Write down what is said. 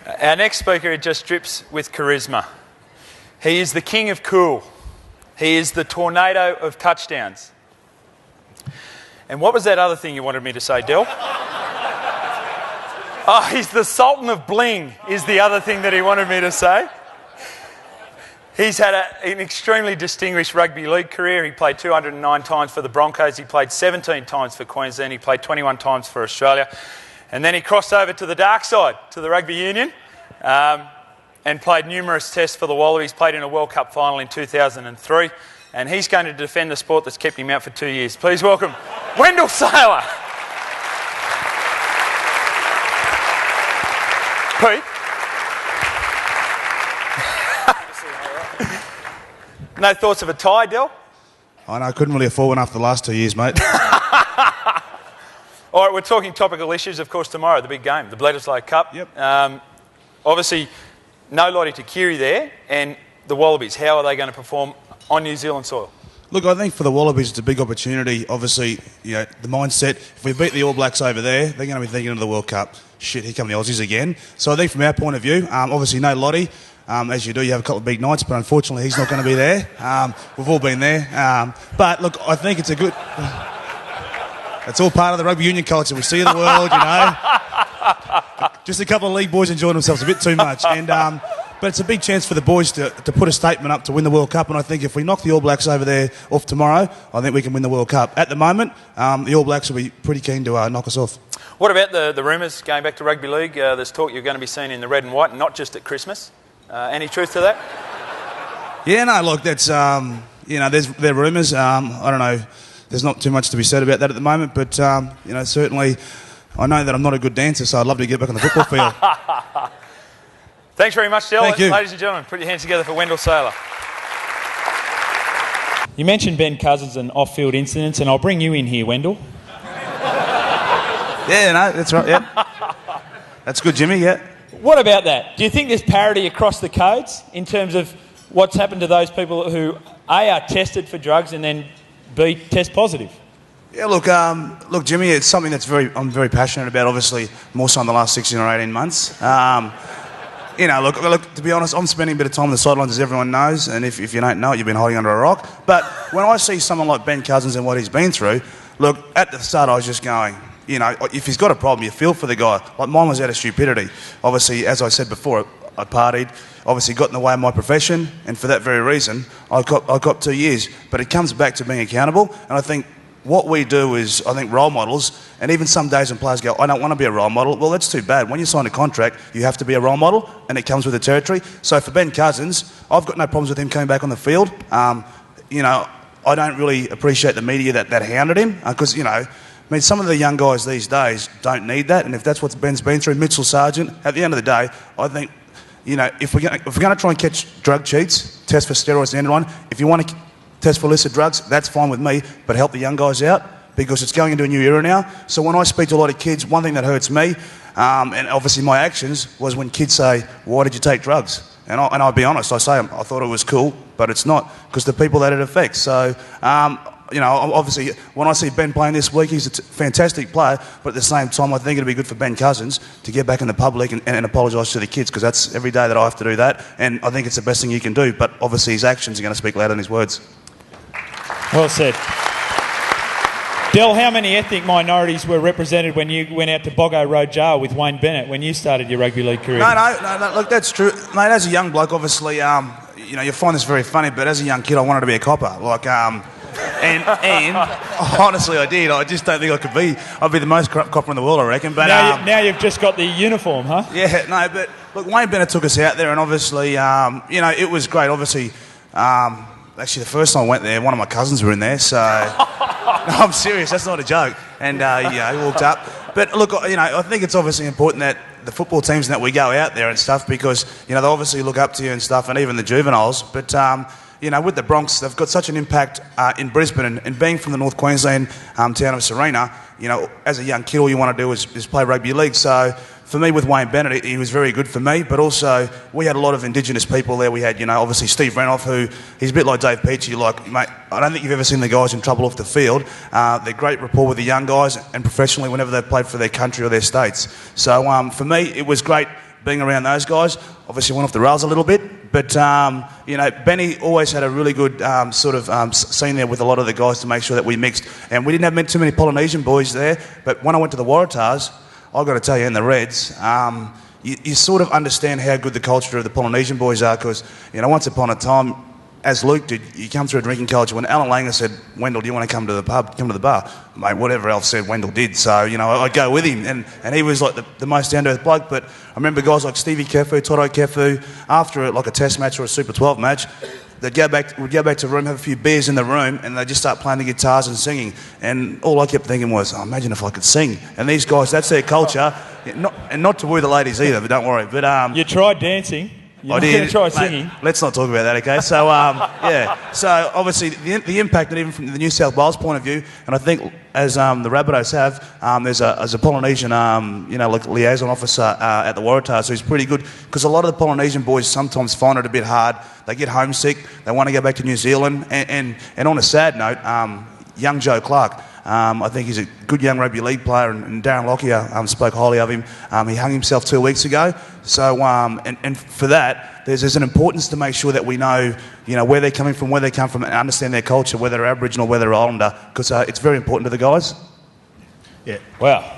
Our next speaker just drips with charisma. He is the king of cool. He is the tornado of touchdowns. And what was that other thing you wanted me to say, Del? Oh, he's the sultan of bling is the other thing that he wanted me to say. He's had an extremely distinguished rugby league career. He played 209 times for the Broncos. He played 17 times for Queensland. He played 21 times for Australia. And then he crossed over to the dark side, to the rugby union, and played numerous tests for the Wallabies, played in a World Cup final in 2003. And he's going to defend the sport that's kept him out for 2 years. Please welcome Wendell Sailor. Pete? No thoughts of a tie, Del? I know, I couldn't really afford one after the last 2 years, mate. All right, we're talking topical issues, of course, tomorrow, the big game, the Bledisloe Cup. Yep. Obviously, no Lottie Takiri there, and the Wallabies, how are they going to perform on New Zealand soil? Look, I think for the Wallabies, it's a big opportunity. Obviously, you know, the mindset, if we beat the All Blacks over there, they're going to be thinking of the World Cup. Shit, here come the Aussies again. So I think from our point of view, obviously no Lottie. As you do, you have a couple of big nights, but unfortunately he's not going to be there. We've all been there. But look, I think it's a good... It's all part of the rugby union culture. We see in the world, you know. Just a couple of league boys enjoying themselves a bit too much. And but it's a big chance for the boys to put a statement up to win the World Cup. And I think if we knock the All Blacks over there off tomorrow, I think we can win the World Cup. At the moment, the All Blacks will be pretty keen to knock us off. What about the rumours going back to rugby league? There's talk you're going to be seen in the red and white, and not just at Christmas. Any truth to that? Yeah, no, look, that's, you know, they're rumours. I don't know. There's not too much to be said about that at the moment, but, you know, certainly I know that I'm not a good dancer, so I'd love to get back on the football field. Thanks very much, Del. Thank you. Ladies and gentlemen, put your hands together for Wendell Sailor. You mentioned Ben Cousins and off-field incidents, and I'll bring you in here, Wendell. Yeah, no, that's right, yeah. That's good, Jimmy, yeah. What about that? Do you think there's parity across the codes in terms of what's happened to those people who, A, are tested for drugs and then, B, test positive? Yeah, look, Jimmy, it's something that's I'm very passionate about, obviously, more so in the last 16 or 18 months. You know, look, to be honest, I'm spending a bit of time on the sidelines, as everyone knows, and if you don't know it, you've been hiding under a rock. But when I see someone like Ben Cousins and what he's been through, look, at the start I was just going, you know, if he's got a problem, you feel for the guy. Like, mine was out of stupidity. Obviously, as I said before, I partied, obviously got in the way of my profession, and for that very reason, I got 2 years. But it comes back to being accountable, and I think what we do is, I think, role models, and even some days when players go, I don't want to be a role model, well, that's too bad. When you sign a contract, you have to be a role model, and it comes with the territory. So for Ben Cousins, I've got no problems with him coming back on the field. You know, I don't really appreciate the media that hounded him, because, you know, I mean, some of the young guys these days don't need that, and if that's what Ben's been through, Mitchell Sargent, at the end of the day, I think, you know, if we're going to try and catch drug cheats, test for steroids and anyone, if you want to test for illicit drugs, that's fine with me, but help the young guys out, because it's going into a new era now. So when I speak to a lot of kids, one thing that hurts me, and obviously my actions, was when kids say, why did you take drugs? And I'll be honest, I say I thought it was cool, but it's not, because the people that it affects. So, you know, obviously, when I see Ben playing this week, he's a fantastic player, but at the same time, I think it'd be good for Ben Cousins to get back in the public and apologise to the kids, because that's every day that I have to do that, and I think it's the best thing you can do, but obviously his actions are going to speak louder than his words. Well said. Del, how many ethnic minorities were represented when you went out to Boggo Road Jail with Wayne Bennett when you started your rugby league career? No, look, that's true. Mate, as a young bloke, obviously, you know, you find this very funny, but as a young kid, I wanted to be a copper. Like, and honestly, I did. I just don't think I could be. I'd be the most corrupt copper in the world, I reckon. But now you've just got the uniform, huh? Yeah, no, but look, Wayne Bennett took us out there, and obviously, you know, it was great. Obviously, actually, the first time I went there, one of my cousins were in there, so... No, I'm serious, that's not a joke. And, yeah, he walked up. But, look, you know, I think it's obviously important that the football teams and that we go out there and stuff, because, you know, they obviously look up to you and stuff, and even the juveniles. But, you know, with the Bronx, they've got such an impact in Brisbane, and being from the North Queensland town of Serena, you know, as a young kid, all you want to do is play rugby league. So for me, with Wayne Bennett, he was very good for me, but also we had a lot of Indigenous people there. We had, you know, obviously Steve Renoff, who he's a bit like Dave Peachey. Like, mate, I don't think you've ever seen the guys in trouble off the field. They're great rapport with the young guys, and professionally whenever they've played for their country or their states. So for me, it was great being around those guys. Obviously went off the rails a little bit, but you know, Benny always had a really good scene there with a lot of the guys to make sure that we mixed. And we didn't have too many Polynesian boys there, but when I went to the Waratahs, I've got to tell you, and the Reds, you sort of understand how good the culture of the Polynesian boys are, because, you know, once upon a time, as Luke did, you come through a drinking culture. When Alan Langer said, Wendell, do you want to come to the pub, come to the bar? Mate, whatever else said, Wendell did. So, you know, I'd go with him. And he was like the most down-to-earth bloke. But I remember guys like Stevie Kefu, Toto Kefu, after like a test match or a Super 12 match, we'd go back to the room, have a few beers in the room, and they'd just start playing the guitars and singing. And all I kept thinking was, oh, imagine if I could sing. And these guys, that's their culture. Not to woo the ladies either, but don't worry. But you tried dancing. I did. Try singing. Let's not talk about that, okay? So, yeah. So, obviously, the impact, that even from the New South Wales point of view, and I think as the Rabbitohs have, there's a Polynesian, like liaison officer at the Waratahs who's pretty good, because a lot of the Polynesian boys sometimes find it a bit hard. They get homesick. They want to go back to New Zealand. And on a sad note, young Joe Clark, I think he's a good young rugby league player, and Darren Lockyer spoke highly of him. He hung himself 2 weeks ago. So, and for that, there's an importance to make sure that we know, where they're coming from, where they come from, and understand their culture, whether they're Aboriginal, whether they're Islander, because it's very important to the guys. Yeah. Wow.